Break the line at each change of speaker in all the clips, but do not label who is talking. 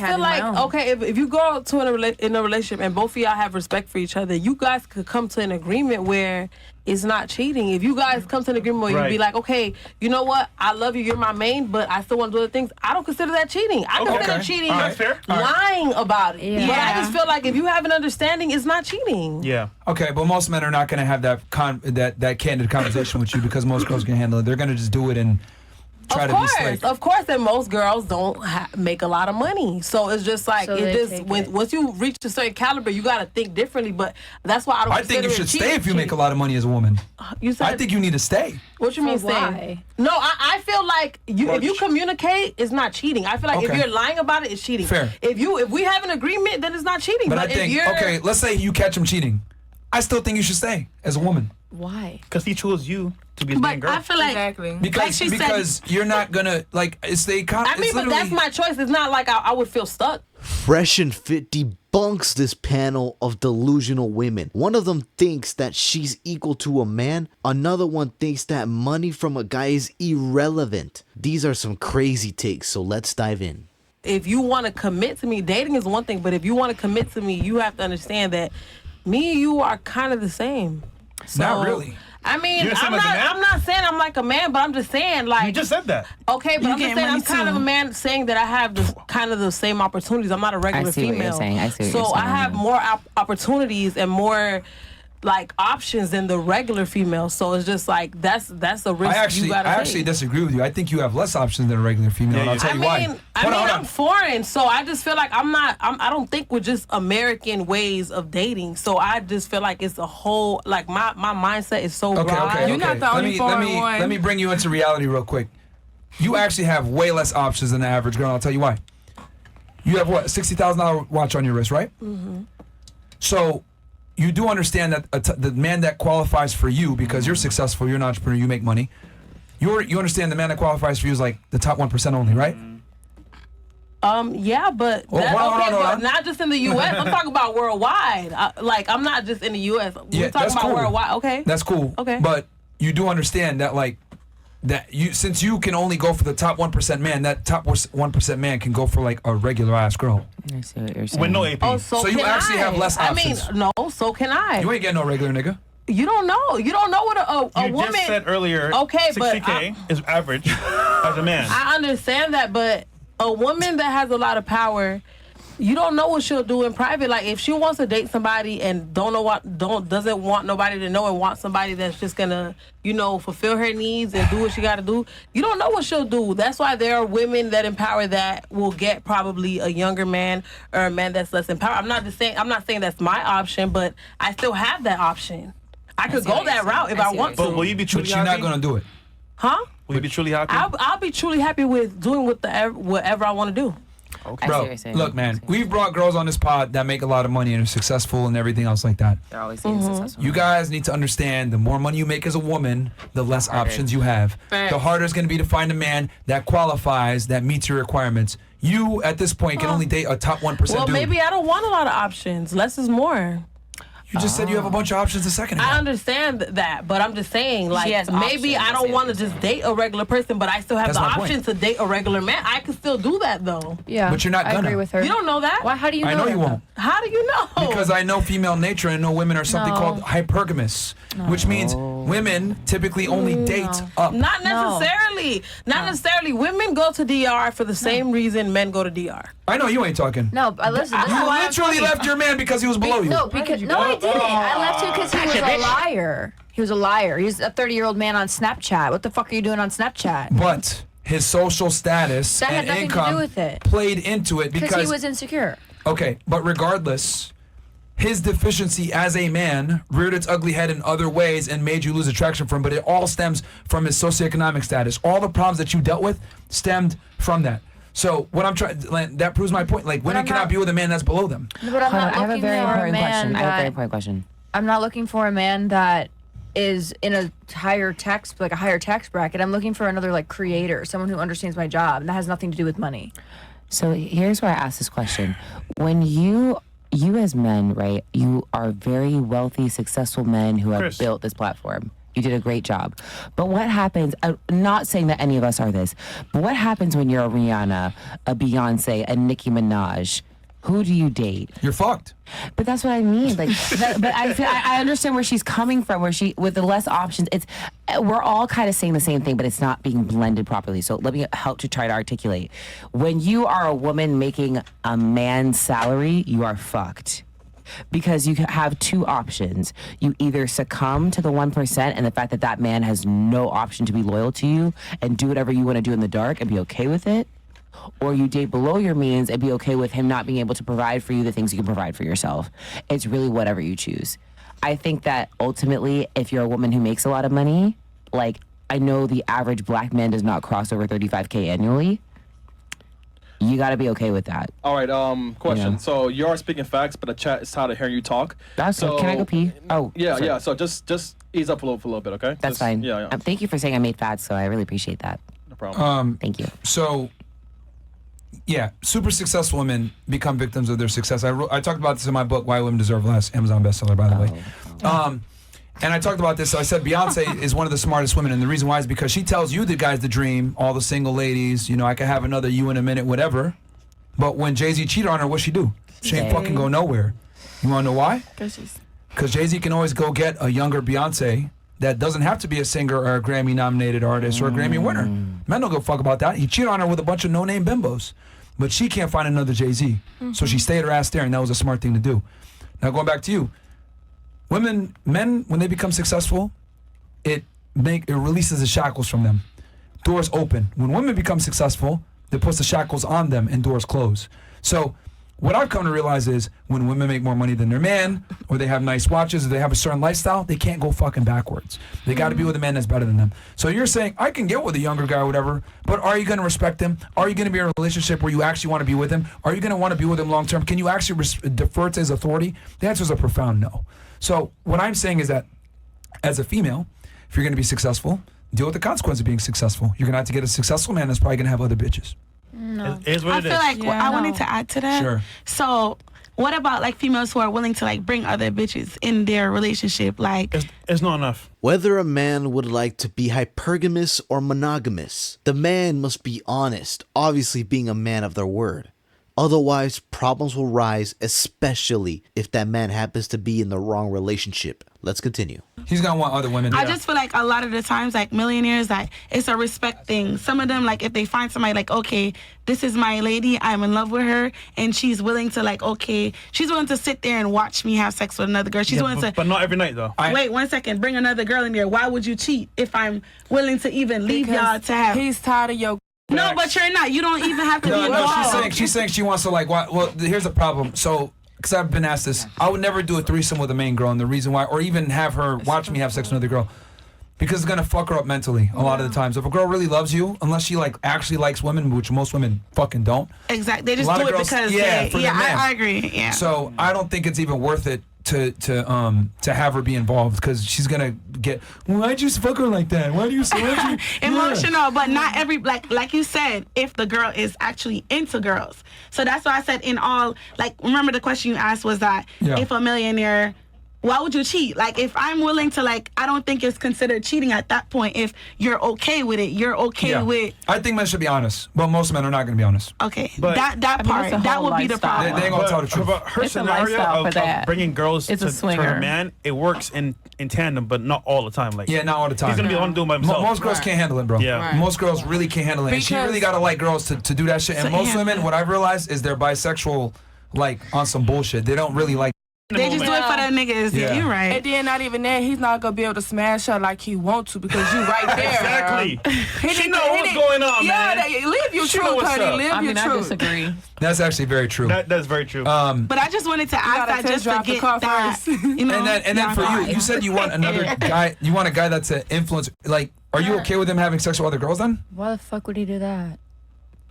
I feel like, okay, if you go to in a relationship and both of y'all have respect for each other, you guys could come to an agreement where it's not cheating. If you guys come to an agreement where you be like, okay, you know what, I love you, you're my main, but I still want to do other things, I don't consider that cheating. I consider cheating lying about it. Yeah. But I just feel like if you have an understanding, it's not cheating.
Yeah.
Okay, but most men are not going to have that candid conversation with you because most girls can handle it. They're going to just do it and try to be slick.
Of course, and most girls don't make a lot of money, so it's just like once you reach a certain caliber, you got to think differently. But that's why I don't.
I think you should stay if you make a lot of money as a woman.
You said,
I think you need to stay.
What you mean stay? No, I feel like if you communicate, it's not cheating. I feel like if you're lying about it, it's cheating.
Fair.
If we have an agreement, then it's not cheating.
But I think let's say you catch him cheating. I still think you should stay as a woman.
Why?
Because he chose you to be his main girl.
I feel like
because you're not gonna it's the.
I mean, but that's my choice. It's not like I would feel stuck.
Fresh and Fit debunks this panel of delusional women. One of them thinks that she's equal to a man. Another one thinks that money from a guy is irrelevant. These are some crazy takes, so let's dive in.
If you want to commit to me, dating is one thing, but if you want to commit to me, you have to understand that me and you are kind of the same. So,
not really.
I mean, I'm not saying I'm like a man, but I'm just saying like.
You just said that.
Okay, but I'm just saying I'm kind of a man saying that I have kind of the same opportunities. I'm not a regular female.
What you're saying. I see what
so
you're saying.
I have more opportunities and more like options than the regular female. So it's just like that's a risk you gotta take.
I actually disagree with you. I think you have less options than a regular female, and I'll tell you why.
I'm foreign, so I just feel like I don't think with just American ways of dating. So I just feel like it's a whole like my mindset is so broad.
Okay.
You're not the only foreign one.
Let me bring you into reality real quick. You actually have way less options than the average girl. I'll tell you why. You have what, $60,000 watch on your wrist, right? Mm-hmm. So you do understand that the man that qualifies for you, because you're successful, you're an entrepreneur, you make money. You understand the man that qualifies for you is like the top 1% only, right?
Yeah, but but not just in the U.S. I'm talking about worldwide. I'm not just in the U.S. We're talking about worldwide. Okay,
that's cool.
Okay,
but you do understand that since you can only go for the top 1% man, that top 1% man can go for like a regular ass girl.
I see what you're saying.
With no AP.
So you actually have less options.
I mean, no, so can I.
You ain't getting no regular nigga.
You don't know. You don't know what a woman.
You just said earlier.
Okay,
60K is average as a man.
I understand that, but a woman that has a lot of power, you don't know what she'll do in private. Like if she wants to date somebody and doesn't want nobody to know and want somebody that's just gonna, fulfill her needs and do what she gotta do, you don't know what she'll do. That's why there are women that empower that will get probably a younger man or a man that's less empowered. I'm not saying that's my option, but I still have that option. I could go that route if I want to.
But will you be truly happy?
But you're not gonna do it.
Huh?
Will you be truly happy?
I'll be truly happy with doing whatever I want to do.
Okay.
Bro, look, man, we've brought girls on this pod that make a lot of money and are successful and everything else like that.
They're always being successful.
You guys need to understand the more money you make as a woman, the less options you have. The harder it's going to be to find a man that qualifies, that meets your requirements. You, at this point, can only date a top 1%
Well,
dude.
maybe I don't want a lot of options. Less is more.
You just said you have a bunch of options a second ago.
I understand that, but I'm just saying, like, maybe I don't want to just date a regular person, but I still have the option to date a regular man. I can still do that, though.
Yeah,
but you're not gonna.
I agree with her.
You don't know that?
Why? How do you know?
I know you won't.
How do you know?
Because I know female nature and I know women are something called hypergamous, which means women typically only date up.
Not necessarily. Not necessarily. Women go to DR for the same reason men go to DR.
I know you ain't talking.
No, listen.
You literally left your man because he was below you.
No, I didn't. I left him because he was a liar. He was a liar. He's a 30-year-old man on Snapchat. What the fuck are you doing on Snapchat?
But his social status and income played into it because
he was insecure.
Okay, but regardless, his deficiency as a man reared its ugly head in other ways and made you lose attraction for him, but it all stems from his socioeconomic status. All the problems that you dealt with stemmed from that. So what I'm trying, that proves my point. Like, women cannot be with a man that's below them.
But I'm not looking for a man.
I have a very important question.
I'm not looking for a man that is in a higher tax bracket. I'm looking for another creator, someone who understands my job, and that has nothing to do with money.
So here's where I ask this question. When you as men, right, you are very wealthy, successful men who have built this platform. You did a great job. But what happens, I'm not saying that any of us are this, but what happens when you're a Rihanna, a Beyonce, a Nicki Minaj? Who do you date?
You're fucked.
But that's what I mean. Like, but I understand where she's coming from. Where she, with the less options, we're all kind of saying the same thing, but it's not being blended properly. So let me help to try to articulate. When you are a woman making a man's salary, you are fucked. Because you have two options. You either succumb to the 1% and the fact that that man has no option to be loyal to you and do whatever you want to do in the dark and be okay with it. Or you date below your means and be okay with him not being able to provide for you the things you can provide for yourself. It's really whatever you choose. I think that ultimately, if you're a woman who makes a lot of money, like I know the average black man does not cross over 35K annually. You got to be okay with that.
All right. Question.
Yeah.
So you are speaking facts, but the chat is tired of hearing you talk.
That's
so,
Can I go pee? Oh,
yeah,
sorry.
yeah. So just ease up a little bit, okay?
That's fine.
Yeah.
Thank you for saying I made facts, so I really appreciate that.
No problem.
Thank you.
So, yeah, super successful women become victims of their success. I talked about this in my book, Why Women Deserve Less, Amazon bestseller, by the way. And I talked about this. So I said Beyonce is one of the smartest women, and the reason why is because she tells you the guy's the dream, all the single ladies, you know, I could have another you in a minute, whatever. But when Jay-Z cheated on her, what'd she do? She ain't fucking go nowhere. You wanna know why? Because Jay-Z can always go get a younger Beyonce that doesn't have to be a singer or a Grammy-nominated artist or a Grammy winner. Men don't give a fuck about that. He cheated on her with a bunch of no-name bimbos. But she can't find another Jay-Z. So she stayed her ass there, and that was a smart thing to do. Now going back to you. Men, when they become successful, it releases the shackles from them. Doors open. When women become successful, it puts the shackles on them and doors close. So what I've come to realize is when women make more money than their man, or they have nice watches, or they have a certain lifestyle, they can't go fucking backwards. They got to be with a man that's better than them. So you're saying, I can get with a younger guy or whatever, but are you going to respect him? Are you going to be in a relationship where you actually want to be with him? Are you going to want to be with him long term? Can you actually defer to his authority? The answer is a profound no. So what I'm saying is that as a female, if you're going to be successful, deal with the consequence of being successful. You're going to have to get a successful man that's probably going to have other bitches.
No.
It is what
I
it
feel
is.
like I wanted to add to that.
Sure.
So, what about like females who are willing to like bring other bitches in their relationship? Like,
It's not enough.
Whether a man would like to be hypergamous or monogamous, the man must be honest, obviously being a man of their word. Otherwise, problems will rise, especially if that man happens to be in the wrong relationship. Let's continue.
He's going to want other women.
I just feel like a lot of the times, like millionaires, like it's a respect thing. Some of them, like if they find somebody like, okay, this is my lady, I'm in love with her, and she's willing to like, okay, she's willing to sit there and watch me have sex with another girl. She's willing to.
But not every night, though.
Wait 1 second, bring another girl in there. Why would you cheat if I'm willing to even leave y'all to have?
He's tired of your.
No, but you're not. You don't even have to be
No,
involved.
she's saying she wants to like. Well, here's the problem. So, because I've been asked this, I would never do a threesome with a main girl, and the reason why, or even have her watch me have sex with another girl, because it's gonna fuck her up mentally a lot of the times. If a girl really loves you, unless she like actually likes women, which most women fucking don't.
Exactly. They
A
just
lot
do
of
it
girls-
because
yeah,
they,
for their man.
I agree. Yeah.
So I don't think it's even worth it to have her be involved, because she's gonna get. Why'd you fuck her like that? Why'd you?
Emotional, but not every like you said, if the girl is actually into girls. So that's why I said in all, like, remember the question you asked was that if a millionaire, why would you cheat? Like, if I'm willing to, like, I don't think it's considered cheating at that point. If you're okay with it, you're okay with.
I think men should be honest, but most men are not gonna be honest.
Okay,
But-
that part,
it's a
that
whole
would be the
lifestyle.
problem.
They ain't gonna tell the truth.
But her
It's a
scenario
lifestyle for
of
that.
bringing girls
It's
to
a swinger.
her man, it works in tandem, but not all the time. Like,
Yeah, not all the time.
he's gonna be the one doing by himself.
Most girls can't handle it, bro.
Yeah. Right.
Most girls really can't handle it. And she
Because-
really gotta like girls to do that shit. And
So,
most
yeah.
women, what I've realized is they're bisexual, like on some bullshit. They don't really like.
They just do it for the niggas.
Yeah.
Yeah, you're right.
And then not even that, he's not gonna be able to smash her like he want to because you right there.
Exactly.
He
She
didn't-
know
he
what's
didn't-
going on,
yeah,
man.
live your
She know
truth,
what's
honey.
up.
Live
I mean,
your
I
truth.
disagree.
That's actually very true.
That's very true.
But I just wanted to ask
gotta
that
test
just to
drive the
get
car
that.
first.
You know,
and then for you said you want another guy. You want a guy that's an influence. Like, are you okay with him having sex with other girls then?
Why the fuck would he do that?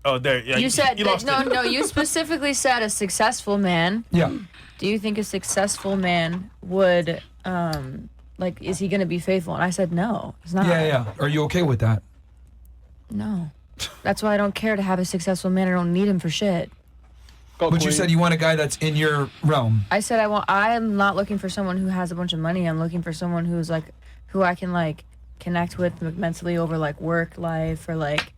Oh, there. Yeah,
You said
you lost it.
no. You specifically said a successful man.
Yeah.
Do you think a successful man would like? Is he going to be faithful? And I said no. He's not.
Yeah. Are you okay with that?
No. That's why I don't care to have a successful man. I don't need him for shit.
Go,
But you
queen.
said you want a guy that's in your realm.
I said I am not looking for someone who has a bunch of money. I'm looking for someone who's like, who I can like connect with mentally over like work life or like.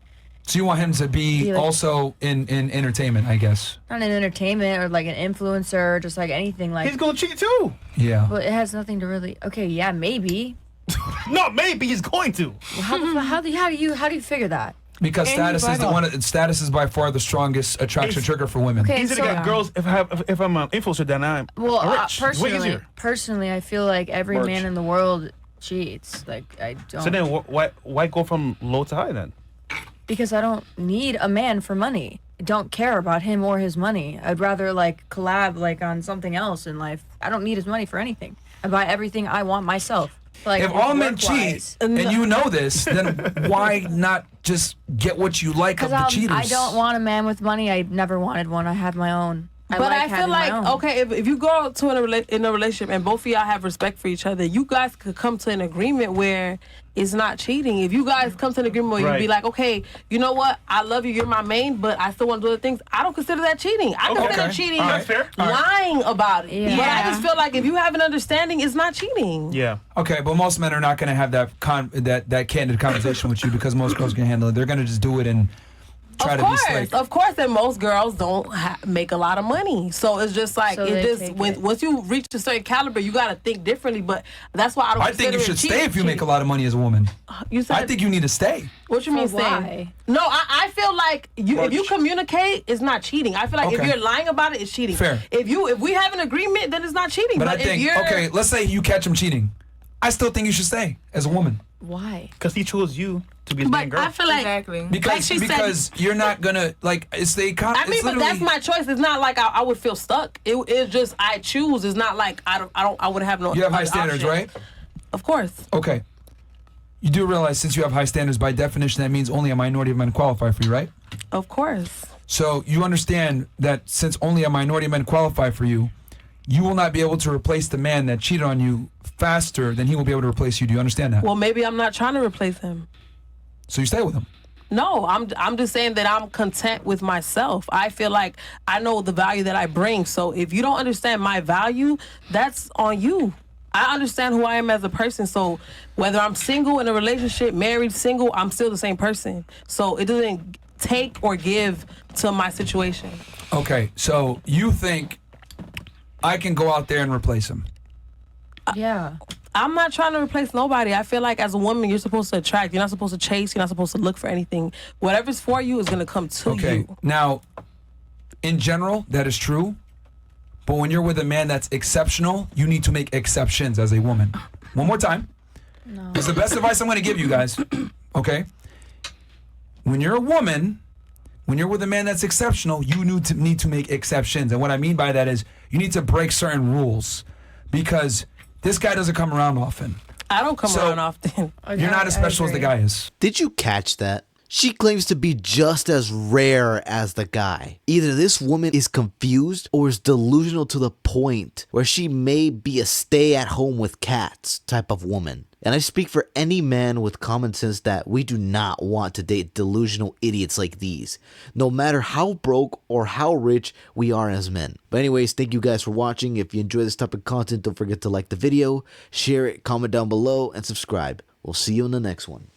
So you want him to be
like,
also in entertainment, I guess.
Not in entertainment or like an influencer, or just like anything like.
He's gonna cheat too.
Yeah.
But it has nothing to really. Okay, yeah, maybe.
No, maybe he's going to.
How do you figure that?
Because status is by far the strongest attraction trigger for women.
Okay,
Easier to get girls if I'm an influencer than I'm rich. Way easier.
Personally, I feel like every
Merch.
man in the world cheats. Like I don't.
So then why go from low to high then?
Because I don't need a man for money. I don't care about him or his money. I'd rather like collab like on something else in life. I don't need his money for anything. I buy everything I want myself. Like
If all men cheat and you know this, then why not just get what you like of the cheaters?
I don't want a man with money. I never wanted one. I have my own.
But I feel like, okay, if you go to in a relationship and both of y'all have respect for each other, you guys could come to an agreement where it's not cheating. If you guys come to an agreement where you be like, okay, you know what, I love you, you're my main, but I still want to do other things, I don't consider that cheating. I consider cheating lying about it.
Yeah.
But I just feel like if you have an understanding, it's not cheating.
Yeah.
Okay, but most men are not going to have that candid conversation with you because most girls can handle it. They're going to just do it and try to be slick.
Of course, and most girls don't make a lot of money, so it's just like once you reach a certain caliber, you got to think differently. But that's why I don't.
I think you should stay if you make a lot of money as a woman.
You said,
I think you need to stay.
What you mean stay?
Why?
No, I feel like if you communicate, it's not cheating. I feel like if you're lying about it, it's cheating.
Fair.
If we have an agreement, then it's not cheating.
But I think okay, let's say you catch him cheating. I still think you should stay as a woman.
Why?
Because he chose you to be his main girl.
I feel like
Because you're not gonna like it's the
I mean, but that's my choice. It's not like I would feel stuck. It's just I choose. It's not like I would have no.
You have high standards, right?
Of course.
Okay. You do realize since you have high standards, by definition, that means only a minority of men qualify for you, right?
Of course.
So you understand that since only a minority of men qualify for you, you will not be able to replace the man that cheated on you faster than he will be able to replace you. Do you understand that?
Well, maybe I'm not trying to replace him.
So you stay with him.
No, I'm just saying that I'm content with myself. I feel like I know the value that I bring. So if you don't understand my value, that's on you. I understand who I am as a person. So whether I'm single, in a relationship, married, single, I'm still the same person. So it doesn't take or give to my situation.
Okay, so you think I can go out there and replace him?
Yeah.
I'm not trying to replace nobody. I feel like as a woman, you're supposed to attract. You're not supposed to chase. You're not supposed to look for anything. Whatever's for you is going to come to you.
Okay, now, in general, that is true. But when you're with a man that's exceptional, you need to make exceptions as a woman. One more time. No. It's the best advice I'm going to give you guys. Okay? When you're a woman, when you're with a man that's exceptional, you need to make exceptions. And what I mean by that is you need to break certain rules because this guy doesn't come around often.
I don't come around often.
You're not as special as the guy is.
Did you catch that? She claims to be just as rare as the guy. Either this woman is confused or is delusional to the point where she may be a stay-at-home with cats type of woman. And I speak for any man with common sense that we do not want to date delusional idiots like these, no matter how broke or how rich we are as men. But anyways, thank you guys for watching. If you enjoy this type of content, don't forget to like the video, share it, comment down below, and subscribe. We'll see you in the next one.